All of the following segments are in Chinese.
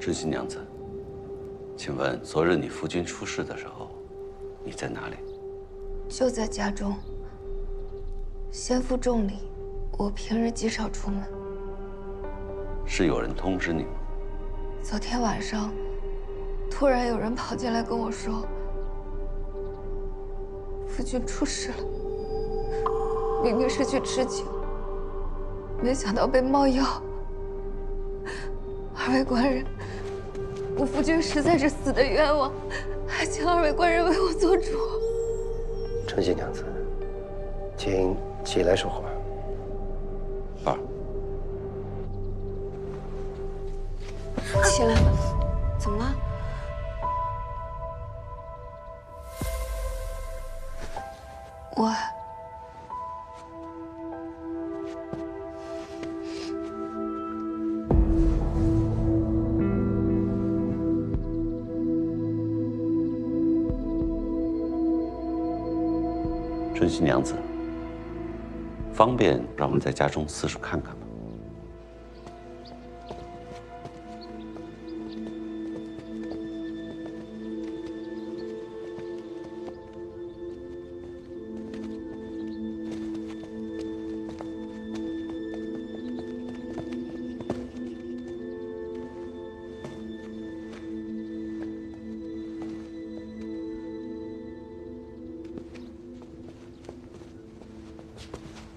春熙娘子，请问昨日你夫君出事的时候，你在哪里？就在家中。先父重礼，我平日极少出门。是有人通知你吗？昨天晚上，突然有人跑进来跟我说，夫君出事了。明明是去吃酒，没想到被冒药。二位官人，我夫君实在是死得冤枉，还请二位官人为我做主。春熙娘子，请起来说话。儿，起来，怎么了？我春熙娘子，方便让我在家中四处看看吗？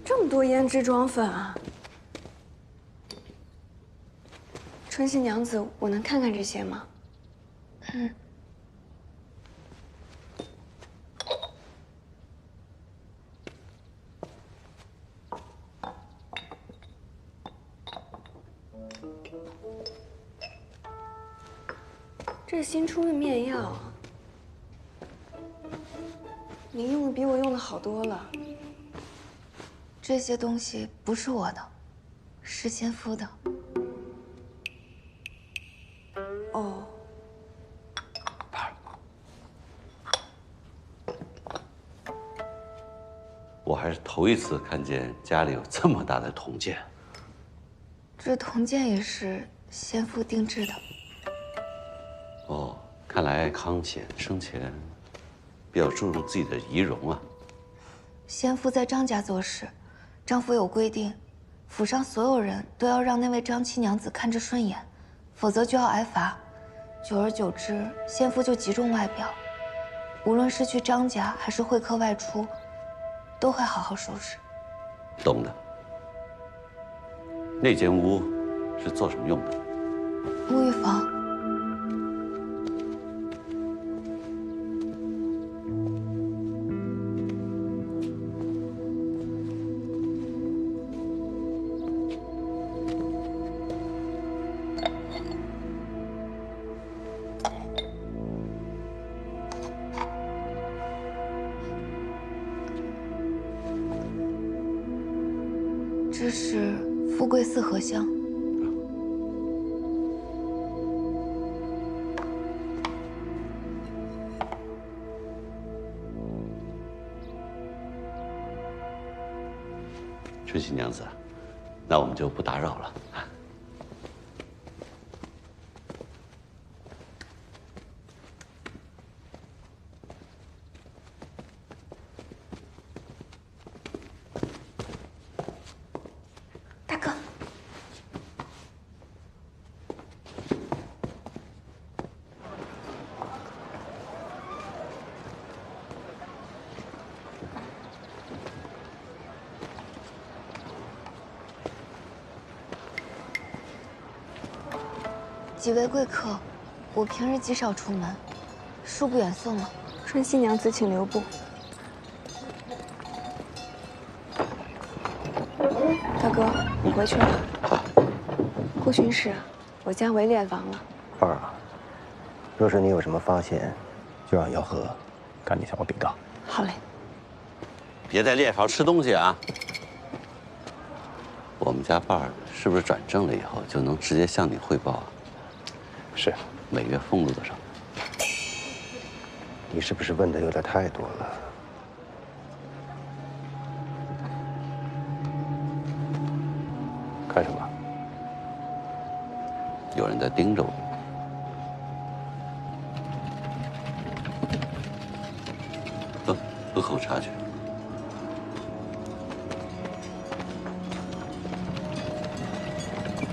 这么多胭脂妆粉啊！春熙娘子，我能看看这些吗？这是新出的面药，您用的比我用的好多了。这些东西不是我的，是先夫的。哦，我还是头一次看见家里有这么大的铜剑。这铜剑也是先夫定制的。哦，看来康乾生前比较注重自己的仪容啊。先夫在张家做事，张府有规定，府上所有人都要让那位张七娘子看着顺眼，否则就要挨罚。久而久之，先夫就极重外表，无论是去张家还是会客外出，都会好好收拾。懂的。那间屋是做什么用的？沐浴房。这是富贵四合香。春熙娘子，那我们就不打扰了。大哥，几位贵客，我平日极少出门，恕不远送了。春熙娘子，请留步。大哥，我回去了。好。顾巡使，我家围猎亡了。二啊，若是你有什么发现，就让姚和赶紧向我禀告。好嘞。别在猎巢吃东西啊！我们家伴儿是不是转正了以后就能直接向你汇报啊？是。每月俸禄多少？你是不是问的有点太多了？看什么？有人在盯着我。候茶去。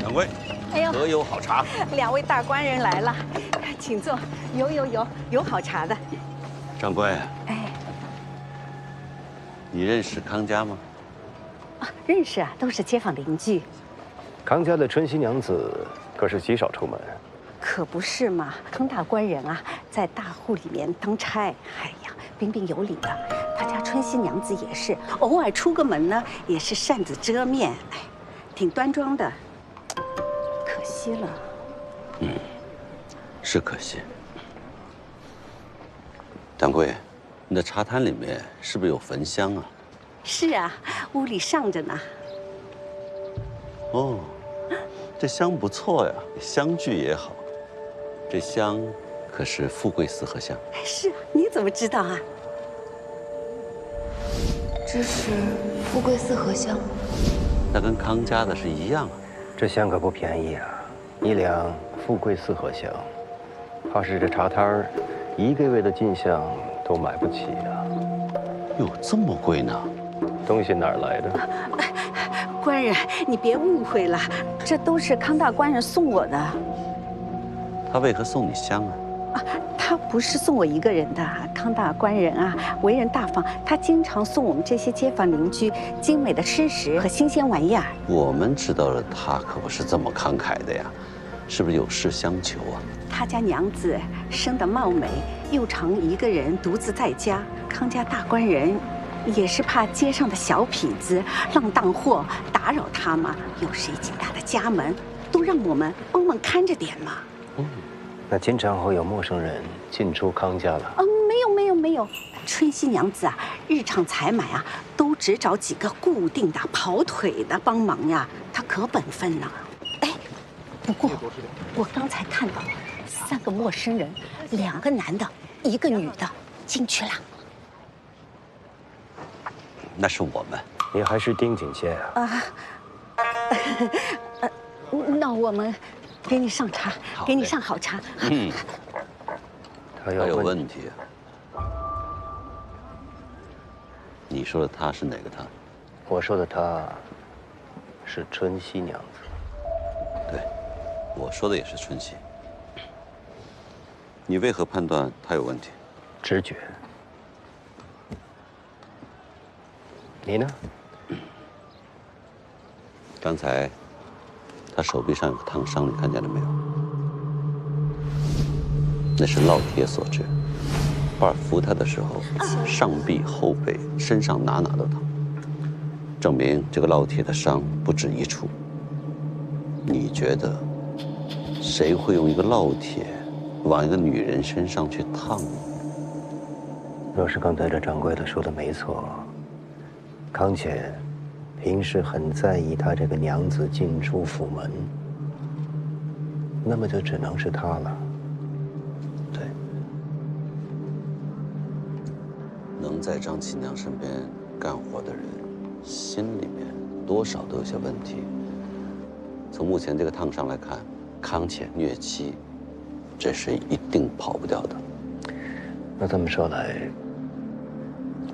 掌柜，哎呦，可有好茶？两位大官人来了，请坐。有好茶的。掌柜，哎，你认识康家吗？啊，认识啊，都是街坊邻居。康家的春熙娘子可是极少出门。可不是嘛，康大官人啊，在大户里面当差，哎呀，彬彬有礼的。他家春熙娘子也是，偶尔出个门呢，也是扇子遮面，哎，挺端庄的。可惜了。是可惜。掌柜，你的茶摊里面是不是有焚香啊？是啊，屋里上着呢。哦，这香不错呀，香具也好。这香可是富贵四合香。是啊，你怎么知道啊？这是富贵四合香。那跟康家的是一样啊。这香可不便宜啊，1两富贵四合香，怕是这茶摊儿1个月的进项都买不起啊。哟，这么贵呢？东西哪儿来的？官人，你别误会了，这都是康大官人送我的。他为何送你香啊？他不是送我一个人的，康大官人啊，为人大方，他经常送我们这些街坊邻居精美的吃食和新鲜玩意儿。我们知道了，他可不是这么慷慨的呀，是不是有事相求啊？他家娘子生得貌美，又常一个人独自在家，康家大官人也是怕街上的小痞子、浪荡货打扰他嘛，又是一进他的家门，都让我们帮忙看着点嘛。那经常会有陌生人进出康家了？没有，春熙娘子啊，日常采买啊，都只找几个固定的跑腿的帮忙呀，她可本分呢。哎，不过我刚才看到3个陌生人，2个男的，1个女的进去了。那是我们。你还是丁警戒啊？那我们给你上茶，给你上好茶。他他有问问题啊。你说的他是哪个他？我说的他，是春熙娘子。对，我说的也是春熙。你为何判断他有问题？直觉。你呢？刚才他手臂上有个烫伤，你看见了没有？那是烙铁所致。巴尔扶他的时候，上臂、后背、身上哪都疼，证明这个烙铁的伤不止一处。你觉得，谁会用一个烙铁往一个女人身上去烫呢？若是刚才这掌柜的说的没错，康乾平时很在意他这个娘子进出府门，那么就只能是他了。对，能在张七娘身边干活的人，心里面多少都有些问题。从目前这个烫伤来看，康乾虐妻，这是一定跑不掉的。那这么说来，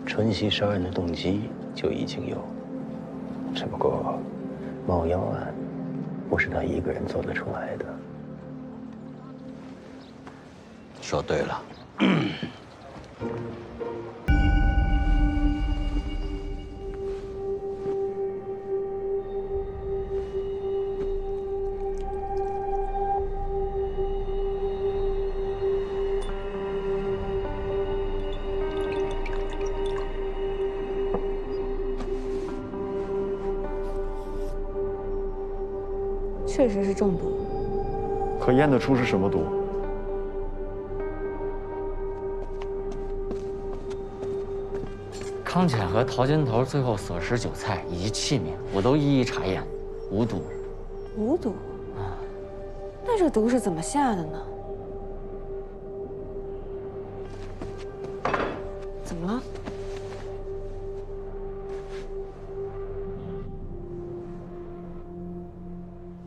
春熙杀人的动机就已经有，只不过冒妖案不是他一个人做得出来的。说对了。确实是中毒。可验得出是什么毒？康乾和陶金头最后所食酒菜以及器皿，我都一一查验，无毒。无毒？那这毒是怎么下的呢？怎么了？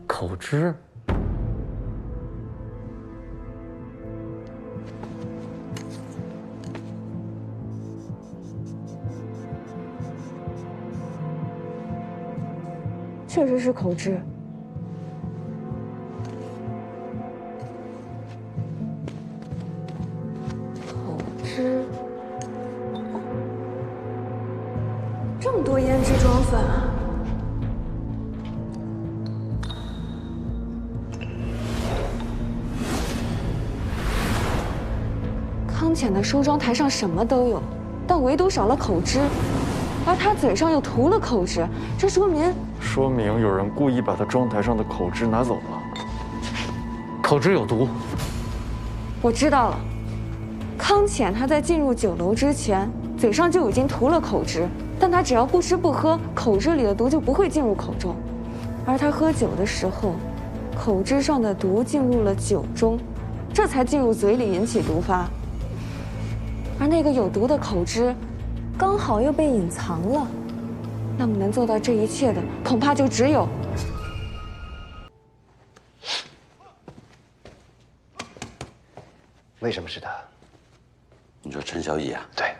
口汁。确实是口汁。口汁，这么多胭脂妆粉啊！康浅的梳妆台上什么都有，但唯独少了口汁，而他嘴上又涂了口汁，这说明有人故意把他妆台上的口汁拿走了。口汁有毒。我知道了，康浅他在进入酒楼之前，嘴上就已经涂了口汁，但他只要不吃不喝，口汁里的毒就不会进入口中，而他喝酒的时候，口汁上的毒进入了酒中，这才进入嘴里引起毒发。而那个有毒的口汁，刚好又被隐藏了，那么能做到这一切的，恐怕就只有……为什么是他？你说陈小艺啊？对，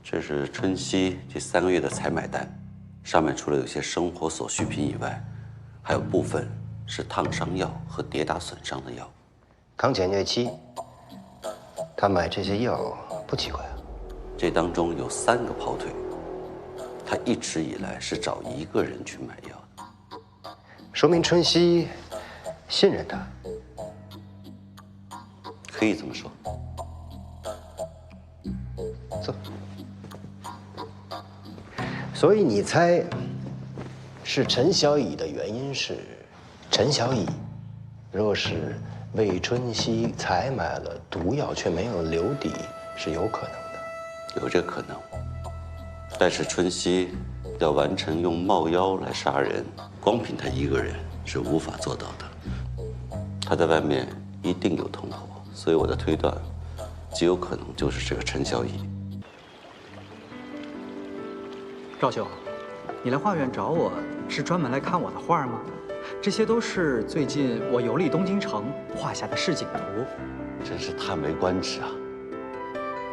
这是春熙这3个月的采买单，上面除了有些生活所需品以外，还有部分是烫伤药和跌打损伤的药。康浅虐妻，他买这些药不奇怪啊。这当中有3个跑腿，他一直以来是找一个人去买药的，说明春熙信任他。可以这么说。走。所以你猜，是陈小乙的原因是，陈小乙若是为春熙采买了毒药却没有留底，是有可能的。有这可能，但是春熙要完成用冒妖来杀人，光凭他一个人是无法做到的。他在外面一定有同伙，所以我的推断，极有可能就是这个陈小乙。赵兄，你来画院找我是专门来看我的画吗？这些都是最近我游历东京城画下的市井图。真是叹为观止啊！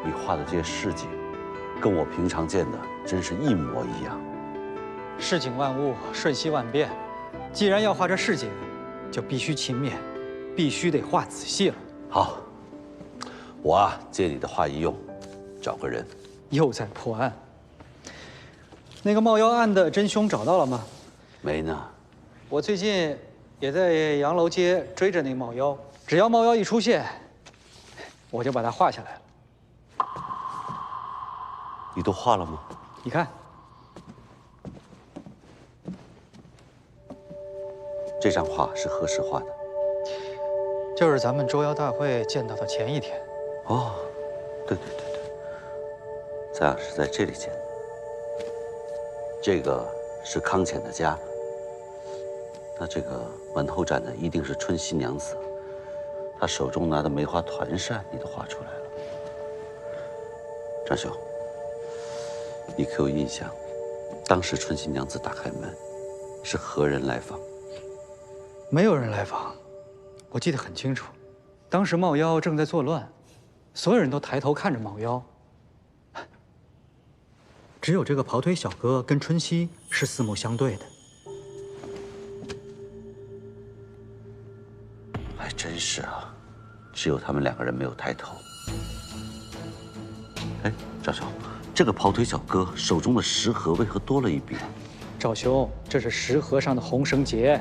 你画的这些市井，跟我平常见的真是一模一样。市井万物，瞬息万变。既然要画这市井，就必须勤勉，必须得画仔细了。好，我啊借你的画一用，找个人。又在破案。那个冒妖案的真凶找到了吗？没呢。我最近也在洋楼街追着那冒妖，只要冒妖一出现，我就把它画下来了。你都画了吗？你看，这张画是何时画的？就是咱们捉妖大会见到的前一天。哦，对，咱俩是在这里见的。这个是康浅的家，那这个门后站的一定是春熙娘子，她手中拿的梅花团扇你都画出来了。张兄，你可有印象，当时春熙娘子打开门，是何人来访？没有人来访，我记得很清楚。当时冒妖正在作乱，所有人都抬头看着冒妖。只有这个跑腿小哥跟春熙是四目相对的。还真是啊，只有他们2个人没有抬头。哎，赵兄，这个跑腿小哥手中的食盒为何多了一柄？赵兄，这是食盒上的红绳结。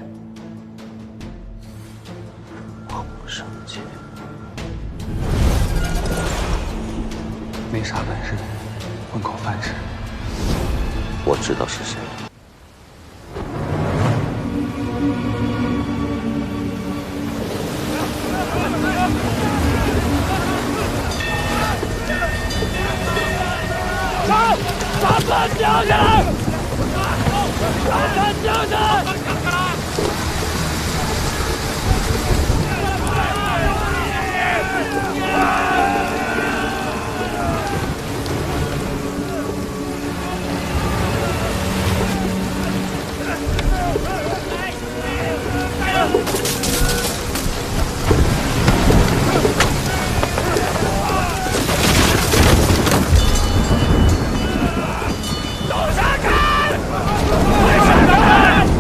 红绳结，没啥本事，混口饭吃。我知道是谁。把他掉下来！把他掉下来！走下看！快上！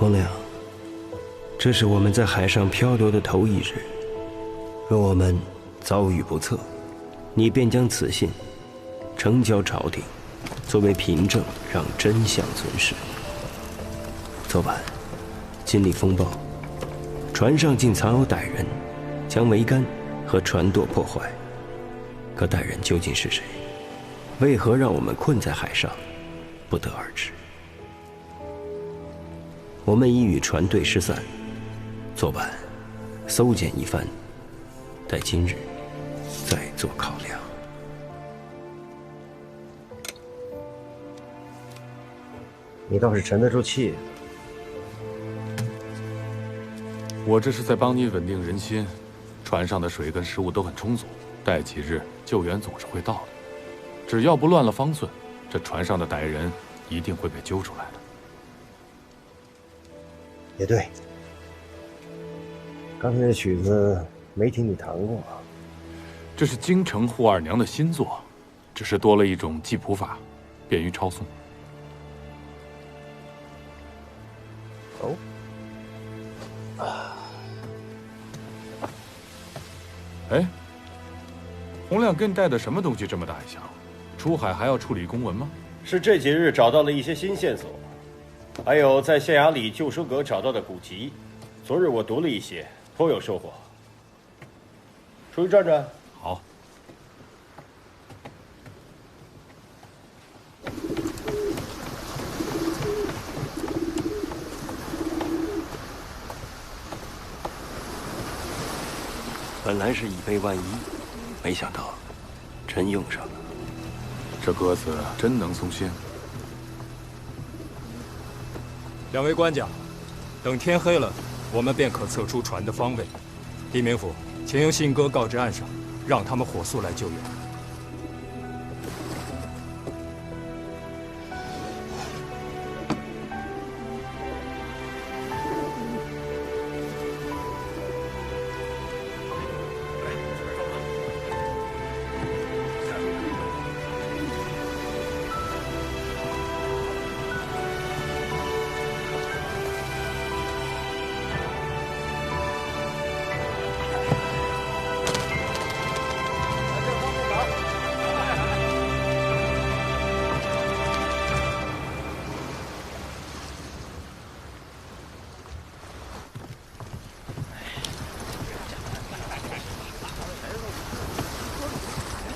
洪亮，这是我们在海上漂流的头一日，若我们遭遇不测，你便将此信呈交朝廷，作为凭证，让真相存世。昨晚金利风暴，船上竟藏有歹人，将桅杆和船舵破坏。可歹人究竟是谁？为何让我们困在海上，不得而知。我们已与船队失散，昨晚搜检一番，待今日再做考量。你倒是沉得住气。我这是在帮你稳定人心，船上的水跟食物都很充足，待几日救援总是会到的。只要不乱了方寸，这船上的歹人一定会被揪出来的。也对，刚才这曲子没听你弹过。这是京城扈二娘的新作，只是多了一种记谱法，便于抄诵。哦。哎，洪亮跟你带的什么东西这么大一箱？出海还要处理公文吗？是这几日找到了一些新线索，还有在县衙里旧书阁找到的古籍。昨日我读了一些，颇有收获。出去转转。好。本来是以备万一，没想到真用上了。这鸽子真能松仙。两位官家，等天黑了，我们便可测出船的方位。狄明府，请用信鸽告知岸上，让他们火速来救援。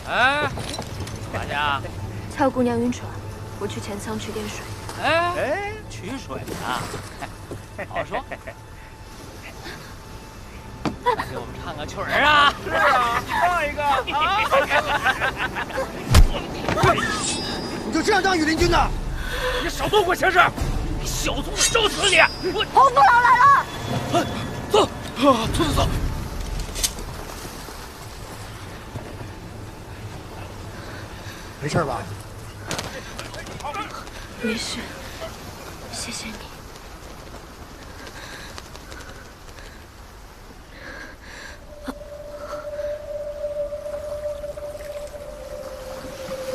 哎，管家，蔡姑娘晕船，我去前舱取点水。哎，取水啊！好说。给我们唱个曲儿啊！是啊，唱一个啊！你就这样当羽林军的？你少多管闲事！你小兔子烧死你！洪父老来了！走，走走走。没事吧？没事，谢谢你。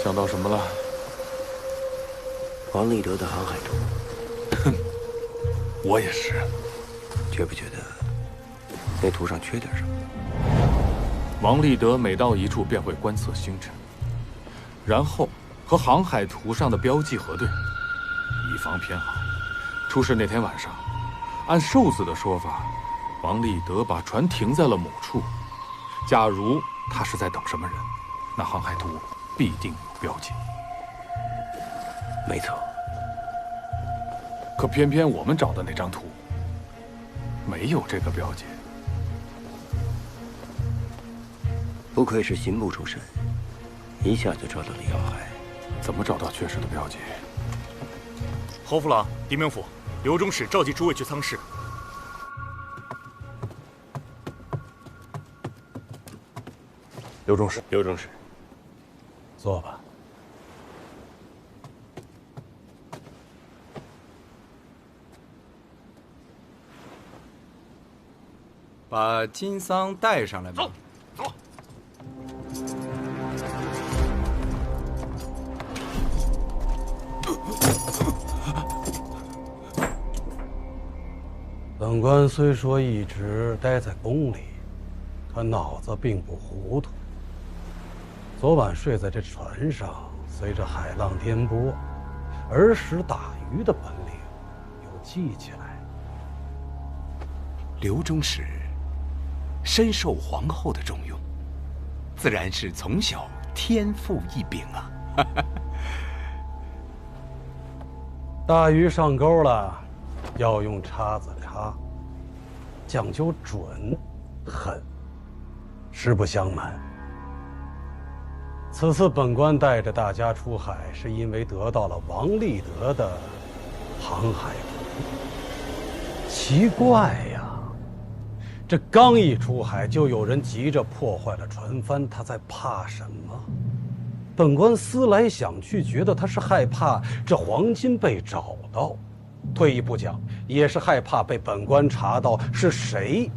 想到什么了？王立德的航海图。哼，我也是。觉不觉得那图上缺点什么？王立德每到一处便会观测星辰，然后和航海图上的标记核对，以防偏航。出事那天晚上，按瘦子的说法，王立德把船停在了某处。假如他是在等什么人，那航海图必定有标记。没错。可偏偏我们找的那张图没有这个标记。不愧是刑部出身，一下就找到了要害。怎么找到确实的标记？侯府郎、狄明府、刘中使召集诸位去舱室。刘中使，刘中使，坐吧。把金桑带上来吧。走，走。本官虽说一直待在宫里，可脑子并不糊涂。昨晚睡在这船上，随着海浪颠簸，儿时打鱼的本领又记起来。刘忠实深受皇后的重用，自然是从小天赋异禀啊。大鱼上钩了，要用叉子插，讲究准、狠。实不相瞒，此次本官带着大家出海，是因为得到了王立德的航海图。奇怪呀，这刚一出海，就有人急着破坏了船帆，他在怕什么？本官思来想去，觉得他是害怕这黄金被找到，退一步讲，也是害怕被本官查到是谁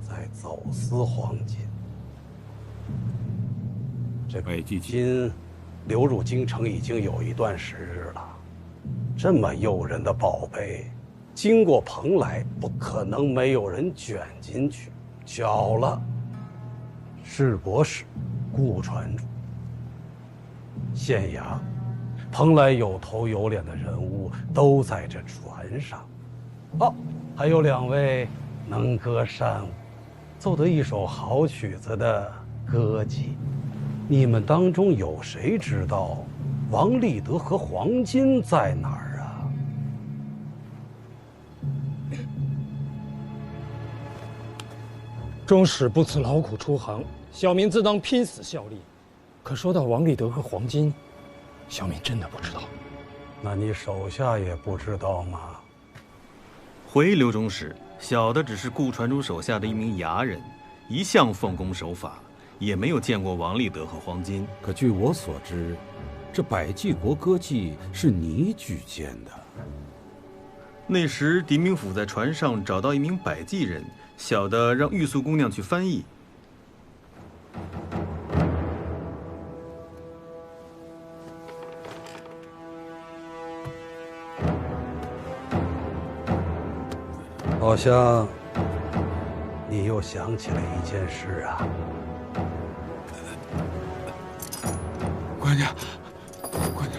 在走私黄金。这个金流入京城已经有一段时日了，这么诱人的宝贝，经过蓬莱，不可能没有人卷进去。巧了，市舶使顾船主。县衙、蓬莱有头有脸的人物都在这船上。哦，还有2位能歌善舞、奏得一手好曲子的歌妓。你们当中有谁知道王立德和黄金在哪儿啊？忠使不辞劳苦出航，小民自当拼死效力。可说到王立德和黄金，小民真的不知道。那你手下也不知道吗？回刘忠使，小的只是顾船主手下的一名衙人，一向奉公守法，也没有见过王立德和黄金。可据我所知，这百济国歌妓是你举荐的。那时狄明府在船上找到一名百济人，小的让玉素姑娘去翻译。好像你又想起了一件事啊。官家，官家，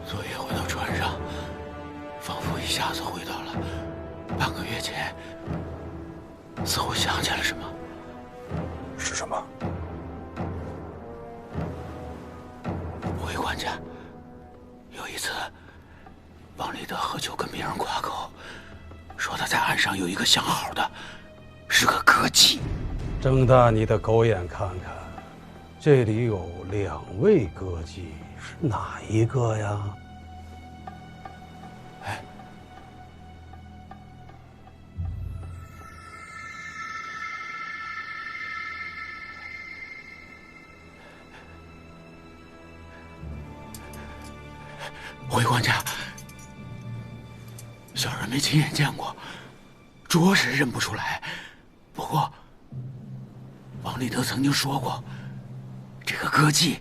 昨夜回到船上，仿佛一下子回到了半个月前，似乎想起了什么。是什么？回官家，有一次，王立德喝酒跟别人夸口，说他在岸上有一个相好的，是个歌妓。睁大你的狗眼看看，这里有2位歌妓，是哪一个呀？哎，回官家，小人没亲眼见过，着实认不出来。不过，王立德曾经说过，这个歌妓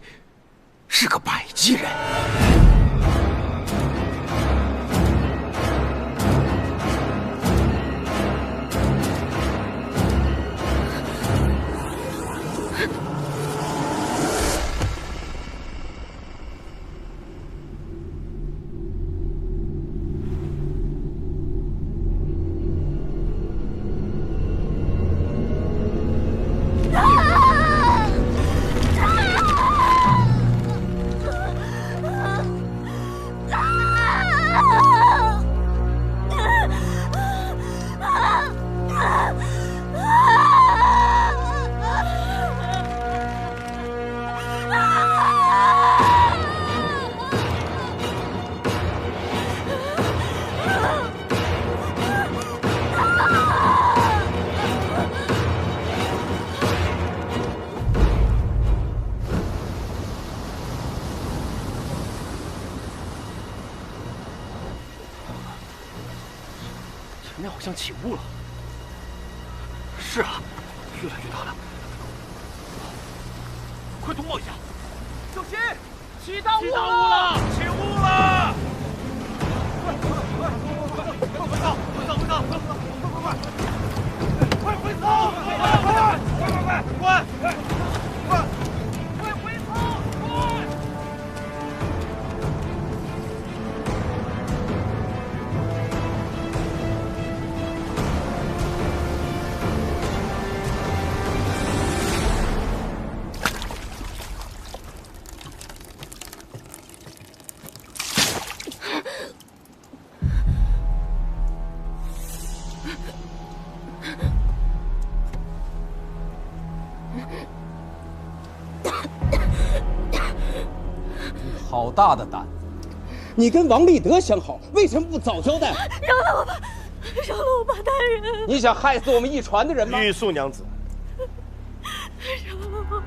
是个百济人。前面好像起雾了。是啊，越来越大了。快通报一下！小心，起大雾了！起雾了！快回操！快！好大的胆子！你跟王立德相好，为什么不早交代？饶了我吧，饶了我吧，大人！你想害死我们一船的人吗？玉素娘子，饶了我！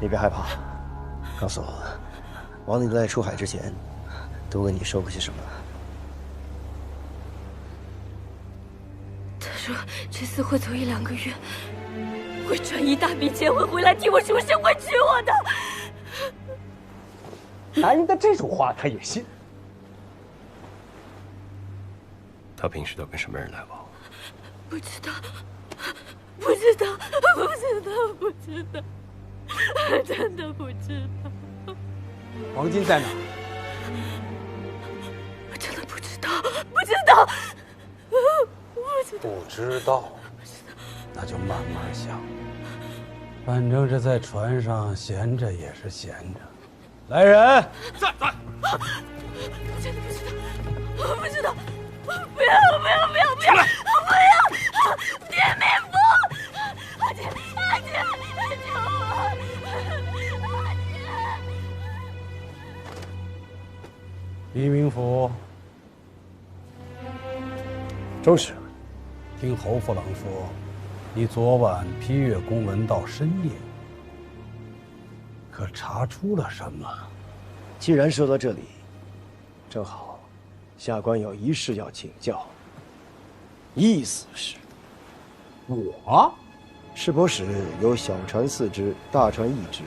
你别害怕，告诉我，王立德在出海之前，都跟你说过些什么？他说这次会走1-2个月，会转一大笔钱，会回来替我赎身，会娶我的。男人的这种话他也信？他平时都跟什么人来往？不知道，不知道，不知道，不知道，真的不知道。黄金在哪？我真的不知道，不知道，不知道，那就慢慢想。反正这在船上闲着也是闲着。来人，在。真的不知道，我不知道，不要，不要，不要，不要，不要！狄明福，阿姐，救我！阿姐，狄明福，周使，听侯副郎说，你昨晚批阅公文到深夜。可查出了什么？既然说到这里，正好，下官有一事要请教。意思是，我市舶使有小船4只，大船1只，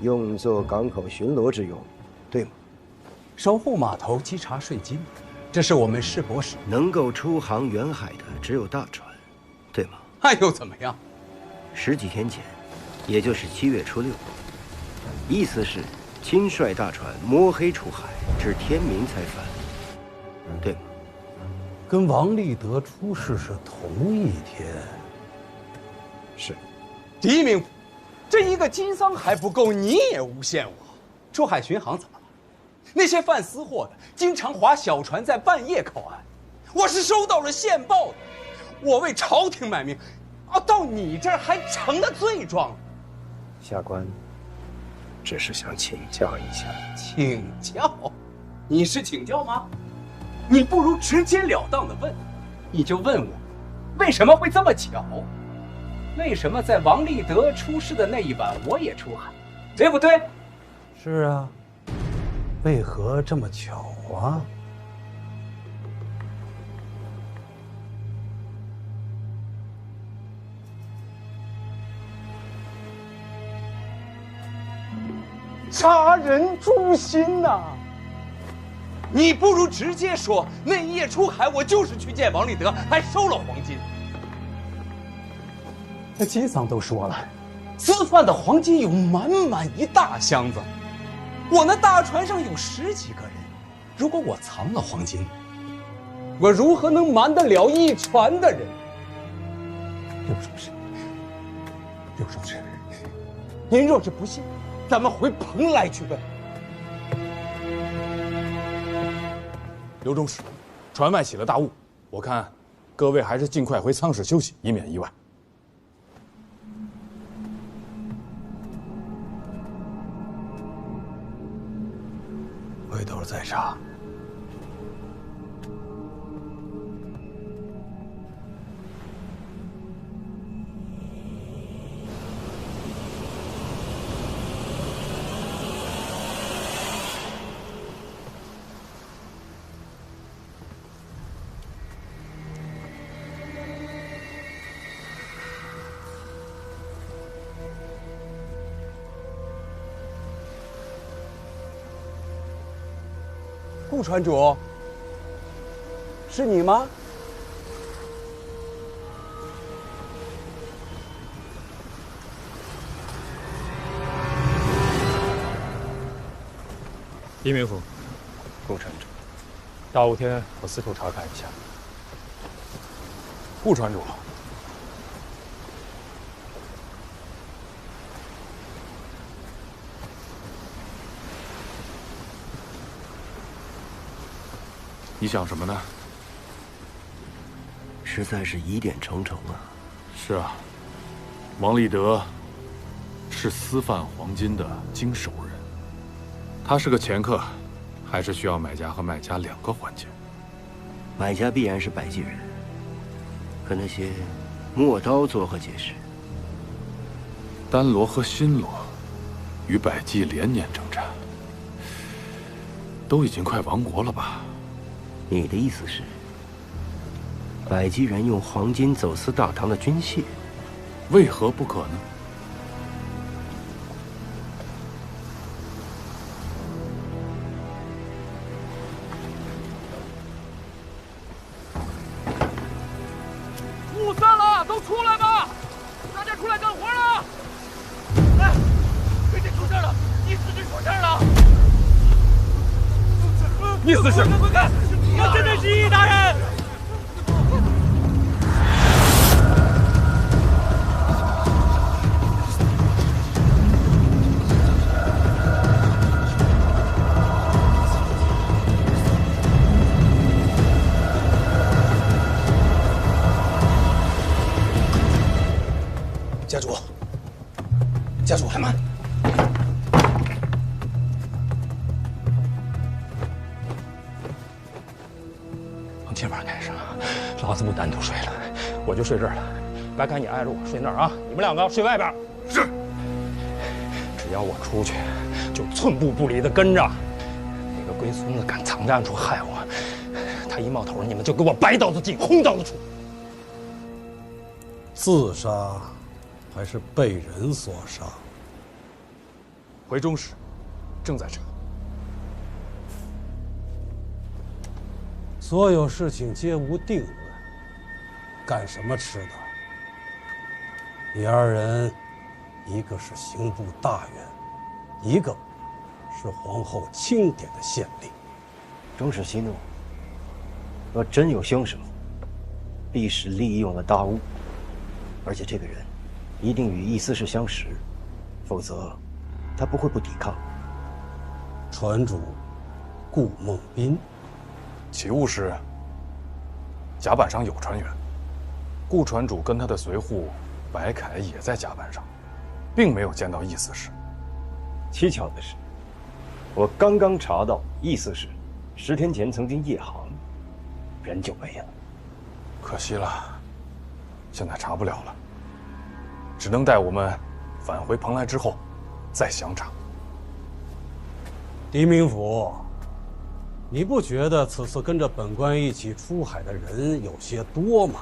用作港口巡逻之用，对吗？守护码头、稽查税金，这是我们市舶使能够出航远海的只有大船，对吗？那又怎么样？10几天前，也就是7月初6。意思是，亲率大船摸黑出海，至天明才返，对吗？跟王立德出事是同一天。是。狄明府，这一个金桑还不够，你也诬陷我。出海巡航怎么了？那些贩私货的经常划小船在半夜靠岸，我是收到了线报的。我为朝廷卖命，到你这儿还成了罪状。下官只是想请教一下。请教？你是请教吗？你不如直截了当的问，你就问我，为什么会这么巧？为什么在王立德出事的那一晚我也出海，对不对？是啊，为何这么巧啊？杀人诛心呐！你不如直接说，那一夜出海，我就是去见王立德，还收了黄金。那金桑都说了，私贩的黄金有满满一大箱子，我那大船上有10几个人，如果我藏了黄金，我如何能瞒得了一船的人？刘守使，刘守使，您若是不信，咱们回蓬莱去问。刘中使，船外起了大雾，我看各位还是尽快回舱室休息，以免意外。回头再查。顾船主，是你吗？狄明府，顾传主，大雾天我四处查看一下。顾传主，你想什么呢？实在是疑点重重啊。是啊，王立德是私贩黄金的经手人，他是个掮客，还是需要买家和卖家两个环节。买家必然是百济人，可那些墨刀作何解释？丹罗和新罗与百济连年征战，都已经快亡国了吧？你的意思是，百济人用黄金走私大唐的军械？为何不可呢？雾散了，都出来吧！大家出来干活了！哎，飞机出事了，一死就出事了！意思是？快看，我真的是易大人！家主，家主，还慢！往前面赶上，老子不单独睡了，我就睡这儿了。白开，你挨着我睡那儿啊！你们两个睡外边。是。只要我出去，就寸步不离的跟着。那个龟孙子敢藏在暗处害我，他一冒头，你们就给我白刀子进，红刀子出。自杀，还是被人所杀？回中使，正在查。所有事情皆无定论，干什么吃的？你二人，一个是刑部大员，一个是皇后钦点的县令。中使息怒，若真有凶手，必是利用了大雾，而且这个人一定与易思氏相识，否则他不会不抵抗。传主顾梦斌，起雾时，甲板上有船员，顾船主跟他的随护白凯也在甲板上，并没有见到易思氏。蹊跷的是，我刚刚查到易思氏10天前曾经夜航，人就没了。可惜了，现在查不了了，只能待我们返回蓬莱之后再详查。狄明府，你不觉得此次跟着本官一起出海的人有些多吗？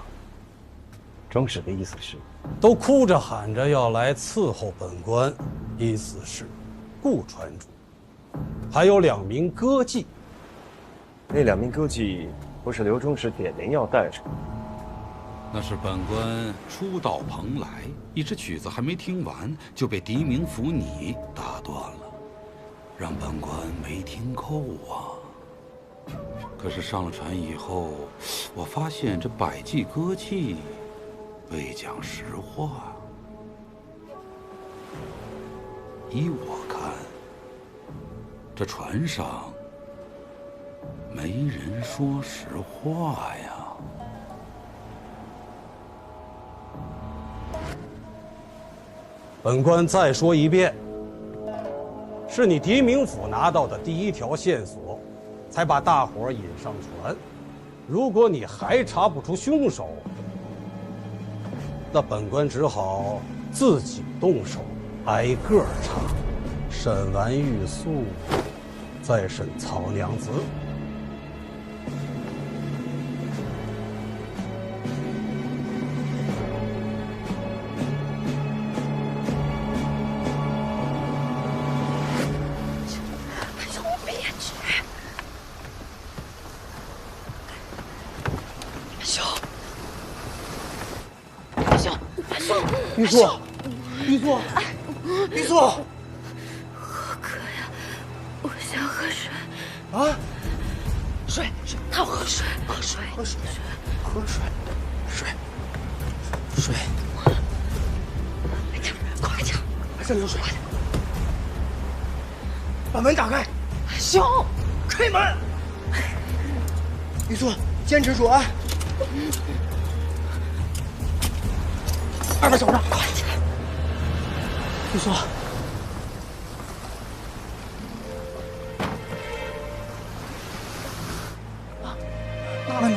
中使的意思是，都哭着喊着要来伺候本官，意思是顾船主，还有2名歌妓。那2名歌妓不是刘中使点名要带上？那是本官初到蓬莱，一支曲子还没听完，就被狄明府你打断了，让本官没听够啊。可是上了船以后，我发现这百济歌妓未讲实话。依我看，这船上没人说实话呀。本官再说一遍，是你狄明府拿到的第一条线索，才把大伙引上船。如果你还查不出凶手，那本官只好自己动手，挨个查，审完玉素，再审曹娘子。玉素，玉素，玉素，好渴呀，我想喝水。啊！水，他要喝水，喝水。快点，快点！再流水，把门打开。行，开门。玉素，坚持住啊！二位手上，快点！玉素，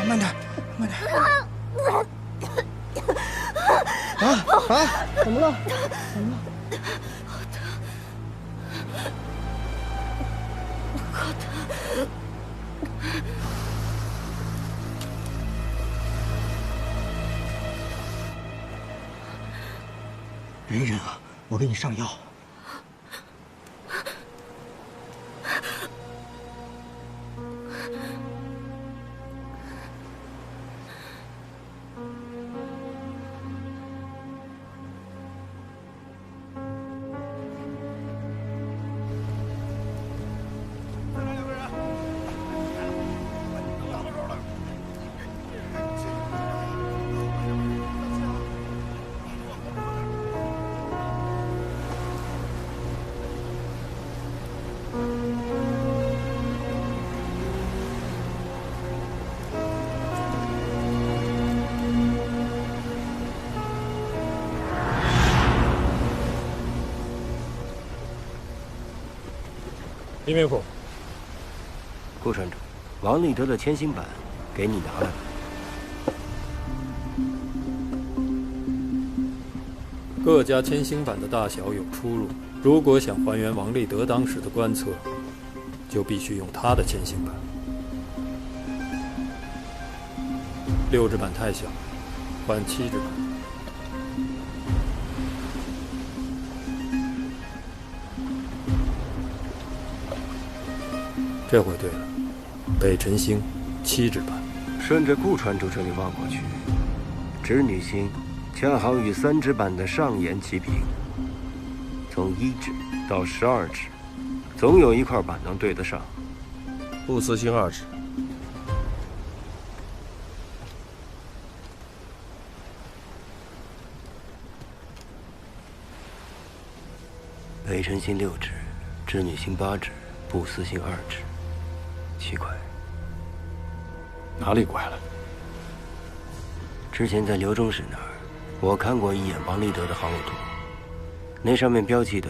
慢点。怎么了？忍啊，我给你上药。李明府，顾船主，王立德的签新版给你拿来了。各家签新版的大小有出入，如果想还原王立德当时的观测，就必须用他的签新版。6纸版太小，换7纸版。这回对了，北辰星7纸版。顺着顾船主这里望过去，织女星恰好与3纸版的上沿齐平，从1纸到12纸，总有一块板能对得上。不死星2纸。北辰星6纸，织女星8纸，不死星2纸。奇怪，哪里怪了？之前在刘中使那儿，我看过一眼王立德的航路图，那上面标记的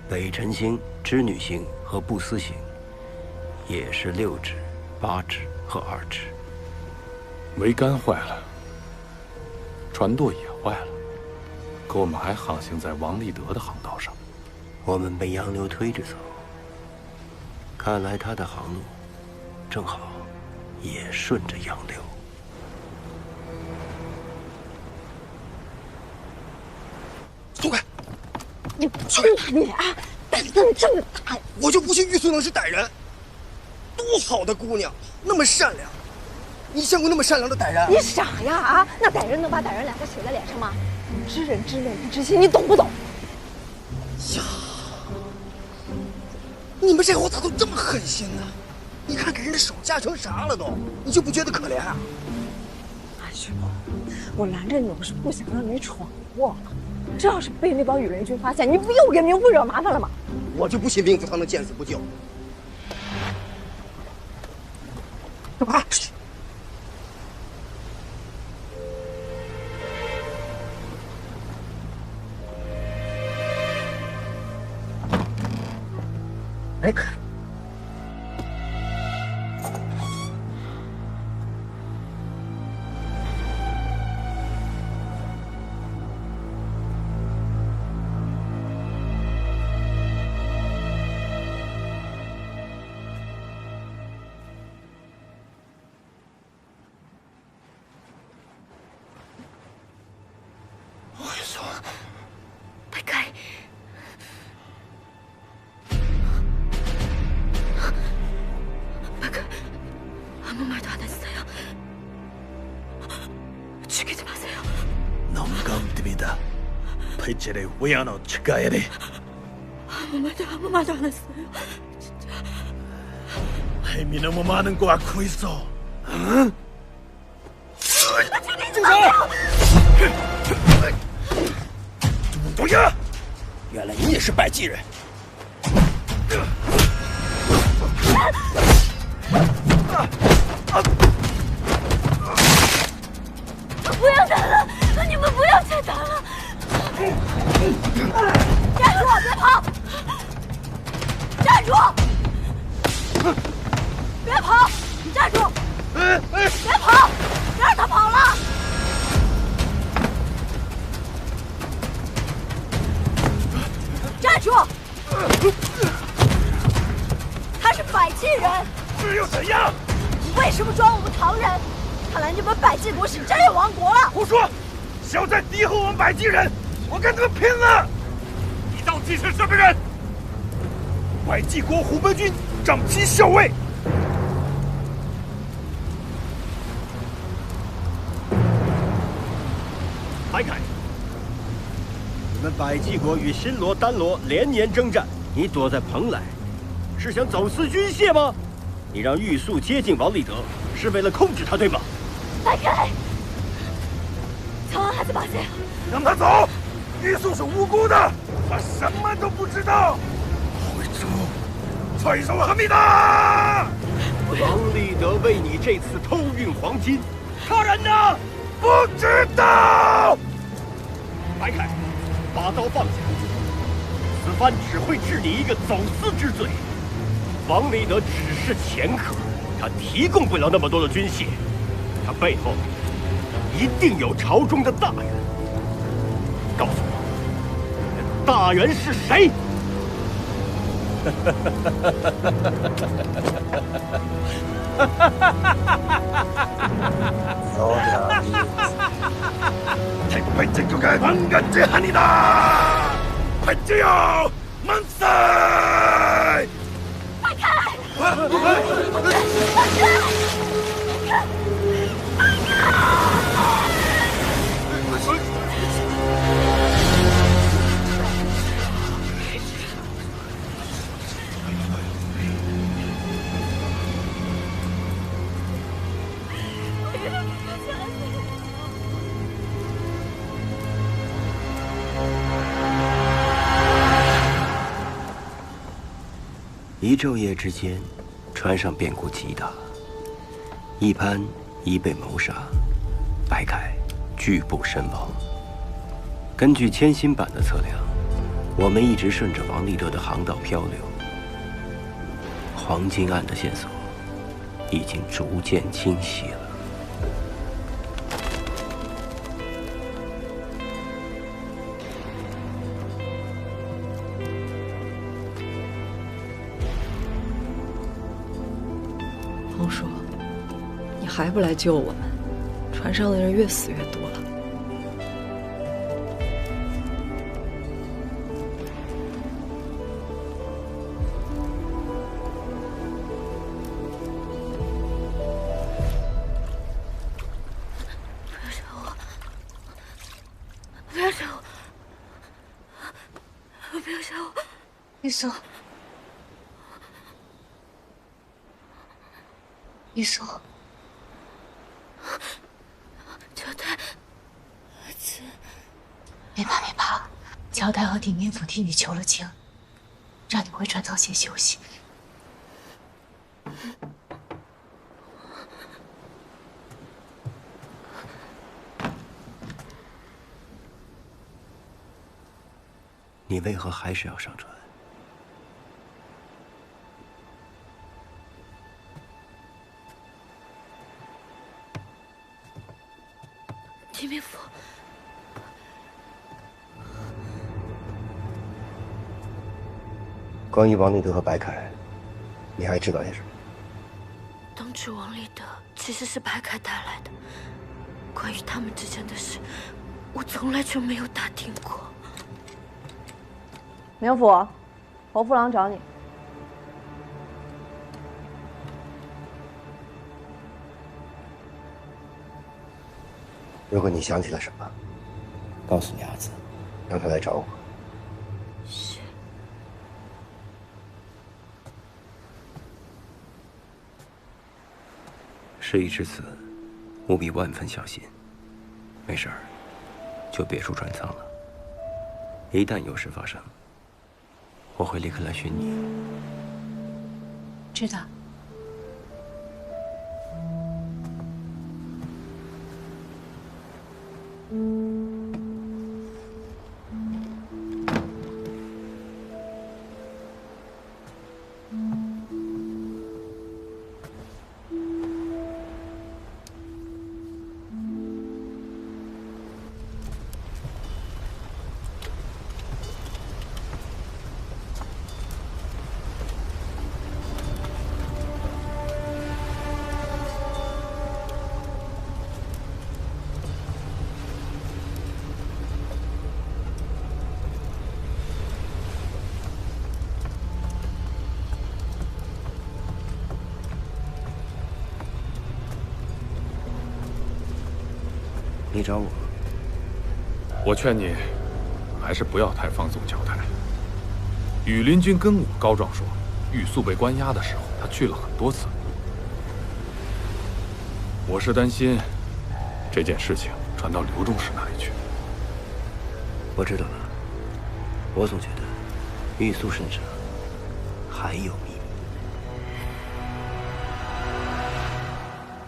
北辰星、织女星和不死星，也是6纸、8纸和2纸。桅杆坏了，船舵也坏了，可我们还航行在王立德的航道上。我们被洋流推着走，看来他的航路正好也顺着洋流。松开！你去哪里啊？胆子这么大！我就不信玉素能是歹人。多好的姑娘，那么善良，你见过那么善良的歹人？你傻呀啊！那歹人能把歹人2个写在脸上吗？知人知面不知心，你懂不懂？呀，你们这货咋都这么狠心呢？你看给人的手夹成啥了都，你就不觉得可怜啊？阿雪，我拦着你，我是不想让你闯祸。这要是被那帮羽人军发现，你不又给冥府惹麻烦了吗？我就不信冥府他能见死不救。干嘛？哎。폐질의 우연을 축하해야 돼. 아무 말도 안 했어요. 진짜. 해미는 뭐 많은 거 갖고 있어. 응? 住手！东亚，原来你也是百济人。不要打了，你们不要再打了！站住！别跑！站住！别跑！站住！别跑！别让他跑了！站住！他是百济人，这又怎样？你为什么抓我们唐人？看来你们百济国是真有亡国了！胡说！小在敌后我们百济人，我跟他们拼了！你到底是什么人？百济国虎贲军长期校尉。白凯，你们百济国与新罗、丹罗连年征战，你躲在蓬莱，是想走私军械吗？你让玉素接近王立德，是为了控制他，对吗？白凯，曹安还在巴塞，让他走。玉素是无辜的，他什么都不知道。会主，催收哈密达。王立德为你这次偷运黄金，他人呢？不知道。白凯，把刀放下，此番只会治你一个走私之罪。王立德只是掮客，他提供不了那么多的军械，他背后一定有朝中的大人。告诉我，大人是谁？백제국의 망간제하니다. 백제여 만세! 快开！一昼夜之间，船上变故极大。一潘已被谋杀，白凯拒步身亡。根据千星版的测量，我们一直顺着王立德的航道漂流，黄金案的线索已经逐渐清晰了。王叔，你还不来救我们？船上的人越死越多了。不要杀我！不要杀我！不要杀我！医生。医生，交代，儿子，别怕别怕，交代和顶面府替你求了情，让你回船舱先休息。你为何还是要上船？顶面府，关于王立德和白凯，你还知道些什么？当初王立德其实是白凯带来的，关于他们之间的事，我从来就没有打听过。明府，侯夫郎找你。如果你想起了什么，告诉你儿子，让他来找我。是。事已至此，务必万分小心。没事儿，就别处转舱了。一旦有事发生，我会立刻来寻你。知道。你找我？我劝你，还是不要太放纵交代。羽林军跟我告状说，玉素被关押的时候，他去了很多次。我是担心这件事情传到刘中士那里去。我知道了。我总觉得玉素身上还有秘密。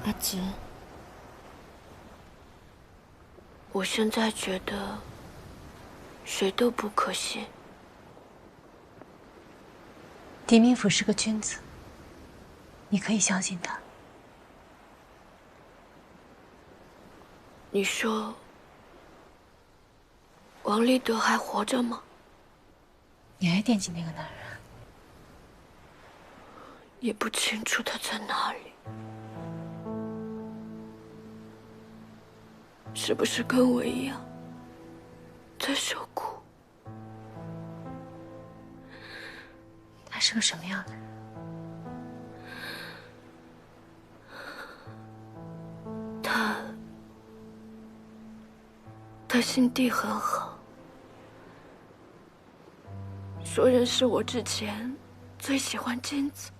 阿紫。我现在觉得谁都不可信。狄明府是个君子，你可以相信他。你说王立德还活着吗？你还惦记那个男人？也不清楚他在哪里。是不是跟我一样在受苦？他是个什么样的人？他心地很好，说认识我之前最喜欢金子，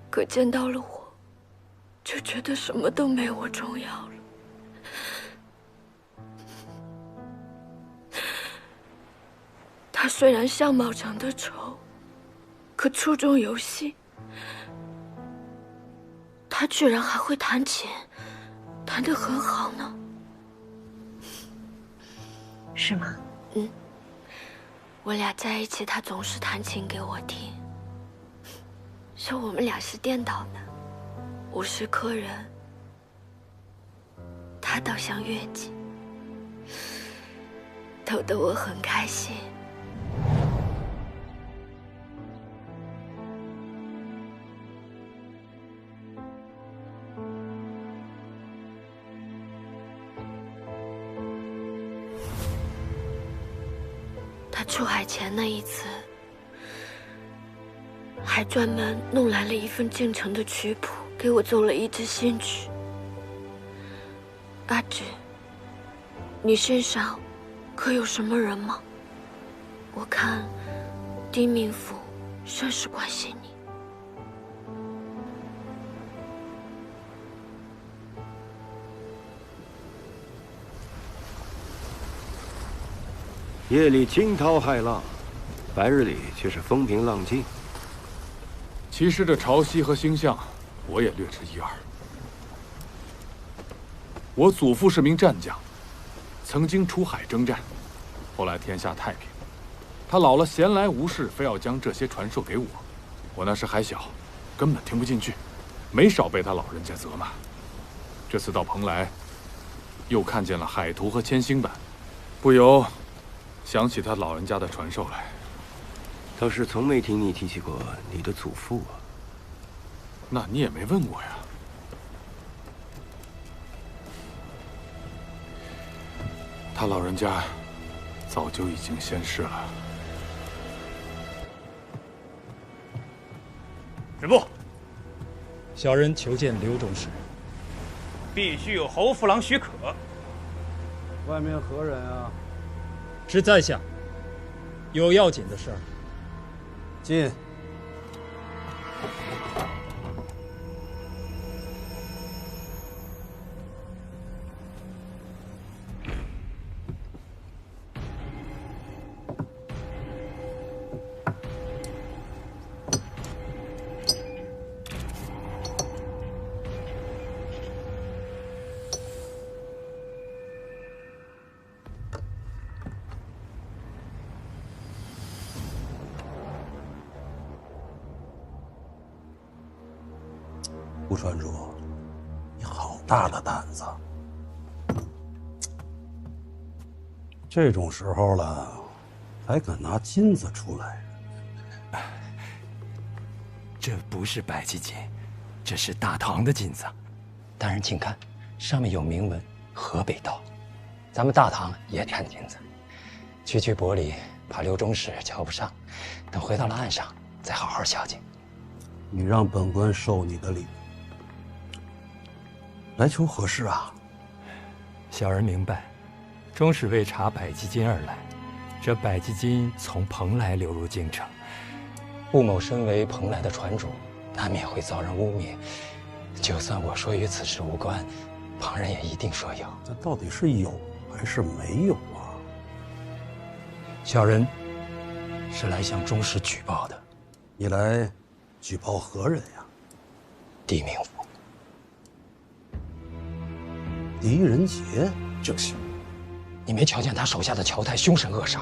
可见到了我，就觉得什么都没我重要了。他虽然相貌长得丑，可粗中有细。他居然还会弹琴，弹得很好呢。是吗？嗯。我俩在一起，他总是弹琴给我听，说我们俩是颠倒的，50颗人，他倒像乐器，逗得我很开心。他出海前那一次，还专门弄来了一份进城的曲谱，给我奏了一支新曲。阿芷，你身上可有什么人吗？我看丁明府甚是关心你。夜里惊涛骇浪，白日里却是风平浪静。其实这潮汐和星象，我也略知一二。我祖父是名战将，曾经出海征战，后来天下太平。他老了闲来无事，非要将这些传授给我。我那时还小，根本听不进去，没少被他老人家责骂。这次到蓬莱，又看见了海图和千星版，不由想起他老人家的传授来。倒是从没听你提起过你的祖父啊。那你也没问过呀。他老人家早就已经仙逝了。止步！小人求见刘中士。必须有侯夫郎许可。外面何人啊？是在下，有要紧的事儿。进。顾传主，你好大的胆子！这种时候了，还敢拿金子出来？这不是百济金，这是大唐的金子。大人请看，上面有铭文“河北道”。咱们大唐也产金子，区区薄礼，怕刘中使瞧不上。等回到了岸上，再好好孝敬。你让本官收你的礼，来求何事啊？小人明白，中使为查百济金而来。这百济金从蓬莱流入京城，顾某身为蓬莱的船主，难免会遭人污蔑。就算我说与此事无关，旁人也一定说有。这到底是有还是没有啊？小人是来向中使举报的。你来举报何人呀？狄明府。狄仁杰？正是。你没瞧见他手下的乔太凶神恶煞？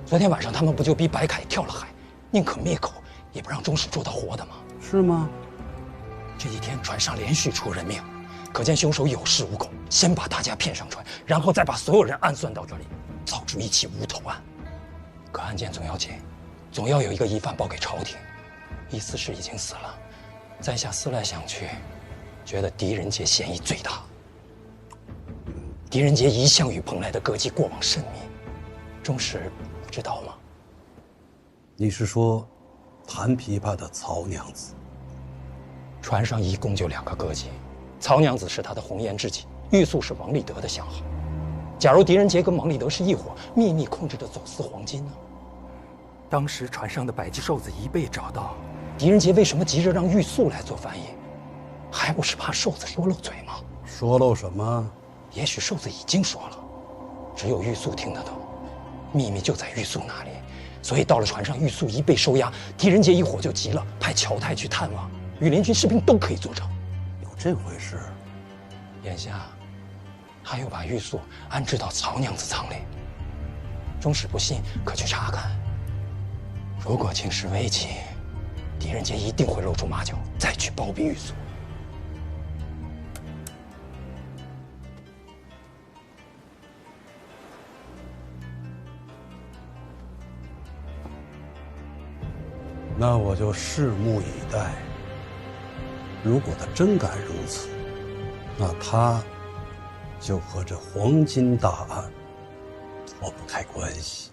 昨天晚上他们不就逼白凯跳了海，宁可灭口也不让中使捉到活的吗？是吗？这一天船上连续出人命，可见凶手有恃无恐，先把大家骗上船，然后再把所有人暗算到这里，造出一起无头案。可案件总要紧，总要有一个疑犯报给朝廷。疑似是已经死了，在下思来想去，觉得狄仁杰嫌疑最大。狄仁杰一向与蓬莱的歌姬过往甚密，中使不知道吗？你是说弹琵琶的曹娘子？船上一共就2个歌姬，曹娘子是他的红颜知己，玉素是王立德的相好。假如狄仁杰跟王立德是一伙，秘密控制着走私黄金呢？当时船上的百济瘦子一被找到，狄仁杰为什么急着让玉素来做翻译？还不是怕瘦子说漏嘴吗？说漏什么？也许瘦子已经说了，只有玉素听得懂。秘密就在玉素那里，所以到了船上，玉素一被收押，狄仁杰一伙就急了，派乔太去探望，羽联军士兵都可以作证。有这回事？眼下，他又把玉素安置到曹娘子舱里。中使不信，可去查看。如果情势危急，狄仁杰一定会露出马脚，再去包庇玉素。那我就拭目以待。如果他真敢如此，那他就和这黄金大案脱不开关系。